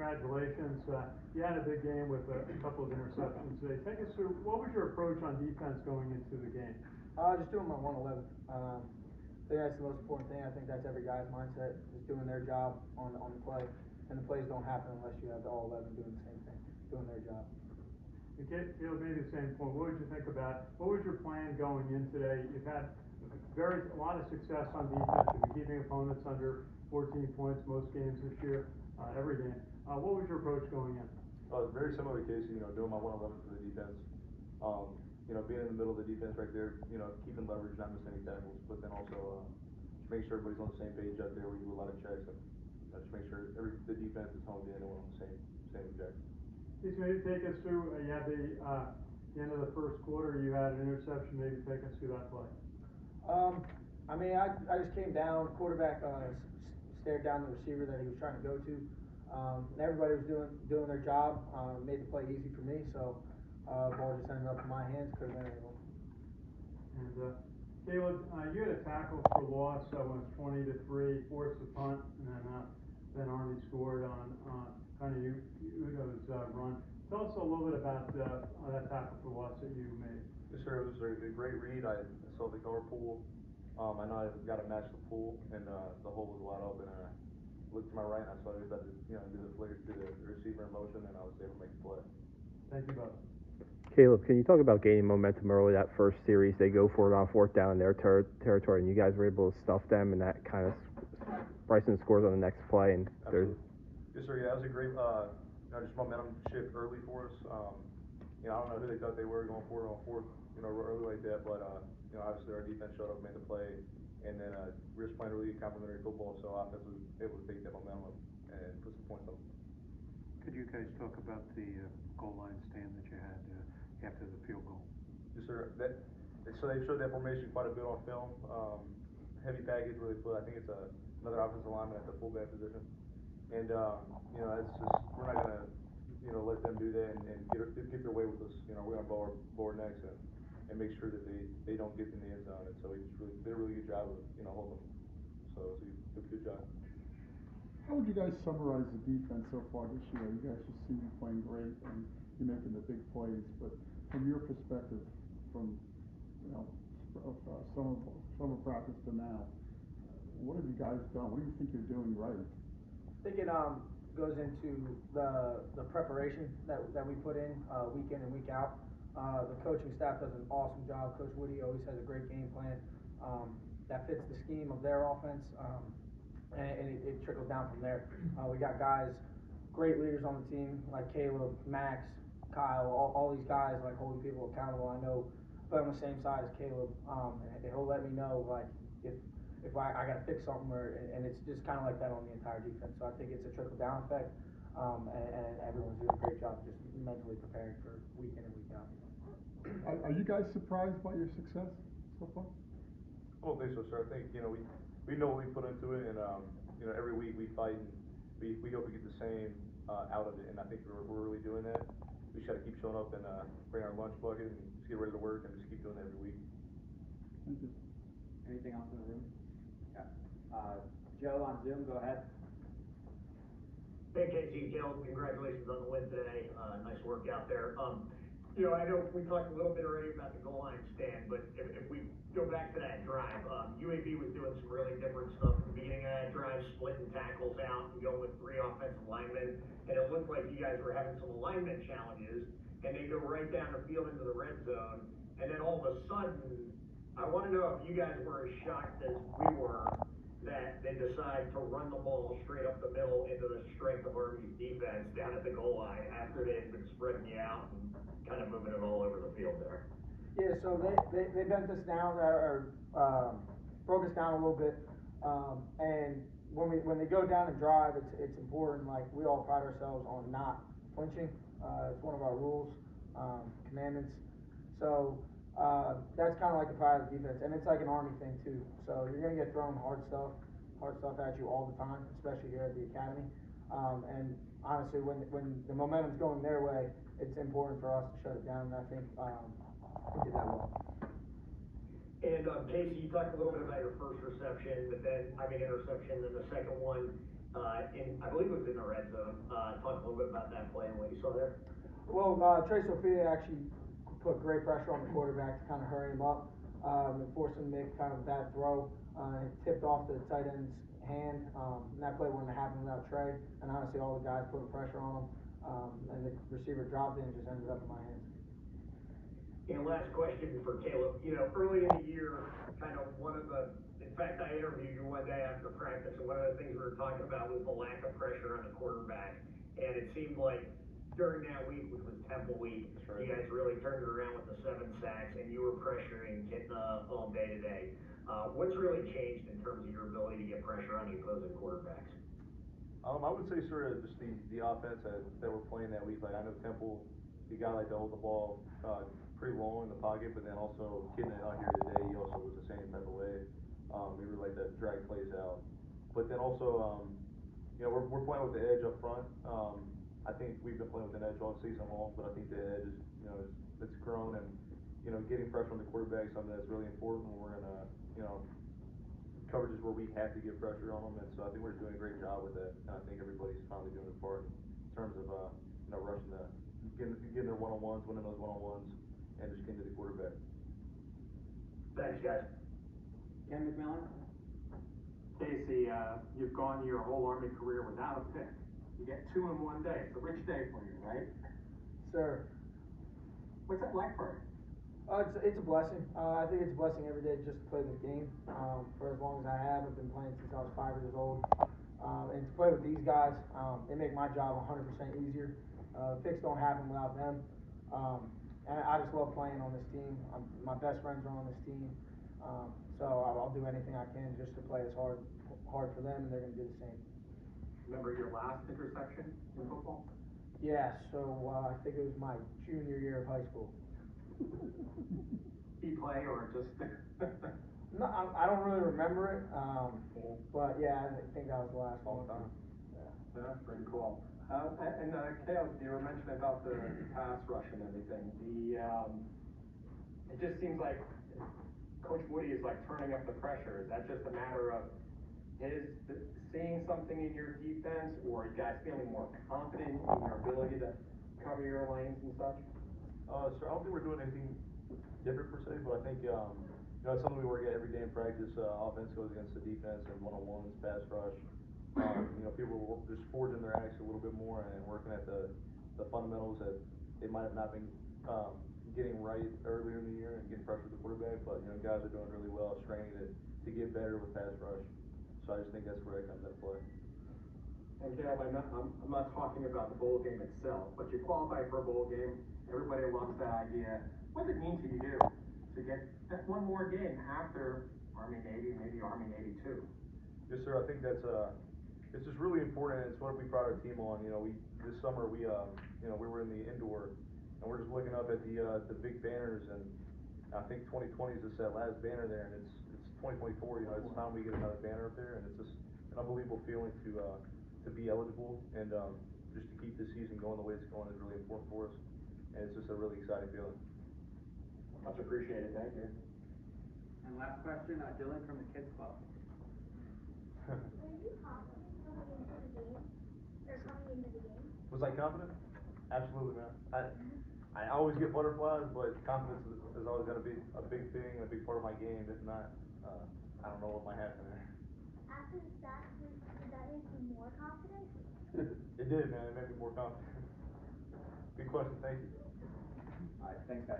congratulations. You had a big game with a couple of interceptions today. Take us through, what was your approach on defense going into the game? Just doing my 111. I think that's the most important thing. I think that's every guy's mindset, is doing their job on the play. And the plays don't happen unless you have all 11 doing the same thing, doing their job. Caleb, maybe the same point. What would you think about, what was your plan going in today? You've had a lot of success on defense. You've been keeping opponents under 14 points most games this year, every game. What was your approach going in? Very similar to Casey, doing my 111 for the defense. Being in the middle of the defense right there, keeping leverage, not missing any tackles, but then also just make sure everybody's on the same page out there. We do a lot of checks and just make sure the defense is honed in and we're on the same objective. Please maybe take us through, you had the end of the first quarter, you had an interception, maybe take us through that play. I just came down, quarterback stared down the receiver that he was trying to go to. And everybody was doing their job, made the play easy for me, so ball just ended up in my hands, could have been anyone. And Caleb, you had a tackle for loss when it was 20-3, forced a punt, and then Army scored on kind of Udo's run. Tell us a little bit about that tackle for loss that you made. Yes, sir. It was a great read. I saw the guard pull. I know I got to match the pull, and the hole was wide open. And I looked to my right, and I saw he was about to, do the receiver in motion, and I was able to make the play. Thank you both. Caleb, can you talk about gaining momentum early? That first series, they go for it on fourth down in their territory, and you guys were able to stuff them, and that kind of Bryson scores on the next play. And yes, sir. Yeah, that was a great, just momentum shift early for us. I don't know who they thought they were going for it on fourth, early like that, but obviously our defense showed up, made the play, and then we were just playing really complementary football, so offense was able to take that momentum and put some points on. Could you guys talk about the goal line stand that you had after the field goal? Yes, sir. So they showed that formation quite a bit on film. Heavy package, really fluid. I think it's another offensive lineman at the fullback position, and it's just we're not gonna let them do that and get their way with us. We're gonna board next and make sure that they don't get in the end zone. And so he just really did a really good job of holding them. So it's a good job. How would you guys summarize the defense so far this year? You guys just seem to be playing great and you're making the big plays, but from your perspective, from summer practice to now, what have you guys done? What do you think you're doing right? I think it goes into the preparation that we put in week in and week out. The coaching staff does an awesome job. Coach Woody always has a great game plan that fits the scheme of their offense, and it trickles down from there. We got guys, great leaders on the team like Caleb, Max, Kyle, all these guys like holding people accountable. I know I play on the same side as Caleb, and he'll let me know like if I got to fix something, and it's just kind of like that on the entire defense. So I think it's a trickle down effect, and everyone's doing a great job just mentally preparing for week in and week out. Are you guys surprised by your success so far? I don't think so, sir. I think we know what we put into it, and every week we fight and we hope we get the same out of it, and I think we're really doing that. We just got to keep showing up and bring our lunch bucket and just get ready to work and just keep doing that every week. Thank you. Anything else in the room? Yeah. Joe on Zoom, go ahead. Hey, Casey, Caleb, congratulations on the win today. Nice work out there. I know we talked a little bit already about the goal line stand, but if we go back to that drive, UAB was doing some really different stuff at the beginning of that drive, splitting tackles out and going with 3 offensive linemen, and it looked like you guys were having some alignment challenges, and they go right down the field into the red zone, and then all of a sudden, I want to know if you guys were as shocked as we were that they decide to run the ball straight up the middle into the strength of Army's defense down at the goal line after they had been spreading you out and kind of moving it all over the field there. Yeah, so they bent us down or broke us down a little bit, and when they go down and drive, it's important. Like we all pride ourselves on not flinching. It's one of our rules, commandments. So that's kind of like the pride of the defense, and it's like an Army thing too. So you're gonna get thrown hard stuff at you all the time, especially here at the academy. And honestly, when the momentum's going their way, it's important for us to shut it down, and I think we did that well. And Casey, you talked a little bit about your first reception, but then interception, and the second one. and I believe it was in the red zone. Talk a little bit about that play and what you saw there. Well, Trey Sophia actually put great pressure on the quarterback to kind of hurry him up, and force him to make kind of a bad throw. It tipped off the tight end's hand, and that play wouldn't have happened without Trey. And honestly, all the guys putting pressure on him, and the receiver dropped it and just ended up in my hands. And last question for Kalib. You know, early in the year, kind of in fact, I interviewed you one day after practice, and one of the things we were talking about was the lack of pressure on the quarterback. And it seemed like during that week, which was Temple week, you guys really turned it around with the 7 sacks, and you were pressuring all day today. What's really changed in terms of your ability to get pressure on the opposing quarterbacks? I would say sort of just the offense that we're playing that week. Like I know Temple, the guy like to hold the ball pretty long in the pocket, but then also getting it out here today, he also was the same type of way. We really like to drag plays out, but then also you know we're playing with the edge up front. I think we've been playing with an edge all season long, but I think the edge is it's grown, and getting pressure on the quarterback is something that's really important. We're in coverages where we have to get pressure on them, and so I think we're doing a great job with that. And I think everybody's finally doing their part in terms of rushing getting their one-on-ones, winning those one-on-ones, and just getting to the quarterback. Thanks, guys. Ken McMillan? Casey, you've gone your whole Army career without a pick. You get 2 in one day. It's a rich day for you, right? Sir. What's that like for you? It's a blessing. I think it's a blessing every day just to play this game. For as long as I have, I've been playing since I was 5 years old. And to play with these guys, they make my job 100% easier. Picks don't happen without them. And I just love playing on this team. My best friends are on this team. So I'll do anything I can just to play as hard for them, and they're going to do the same. Remember your last interception in football? Yeah, so I think it was my junior year of high school. He play or just? No, I don't really remember it, but yeah, I think that was the last one. Yeah, pretty cool. And Kalib, you were mentioning about the pass rush and everything. It just seems like Coach Woody is like turning up the pressure. Is that just a matter of seeing something in your defense, or you guys feeling more confident in your ability to cover your lanes and such? So I don't think we're doing anything different per se, but I think it's something we work at every day in practice. Offense goes against the defense and one-on-ones, pass rush. People are just forging their acts a little bit more and working at the fundamentals that they might have not been getting right earlier in the year and getting pressure with the quarterback. But guys are doing really well, straining to get better with pass rush. So I just think that's where it comes into play. And Kalib, I'm not talking about the bowl game itself, but you qualify for a bowl game. Everybody loves that idea. What does it mean to you to get that one more game after Army-Navy, maybe Army-Navy 2? Yes, sir. I think that's it's just really important. It's what we pride our team on. This summer we were in the indoor, and we're just looking up at the big banners, and I think 2020 is just that last banner there, and it's 2024. It's time we get another banner up there, and it's just an unbelievable feeling to be eligible, and just to keep the season going the way it's going is really important for us, and it's just a really exciting feeling. Much appreciated. Thank you. And last question, Dylan from the Kids Club. Were you confident coming into the game? Was I confident? Absolutely, man. I always get butterflies, but confidence is always going to be a big thing, a big part of my game. If not, I don't know what might happen there. After the stats, did that make you more confident? It did, man. It made me more confident. Good question. Thank you. All right, thanks, guys.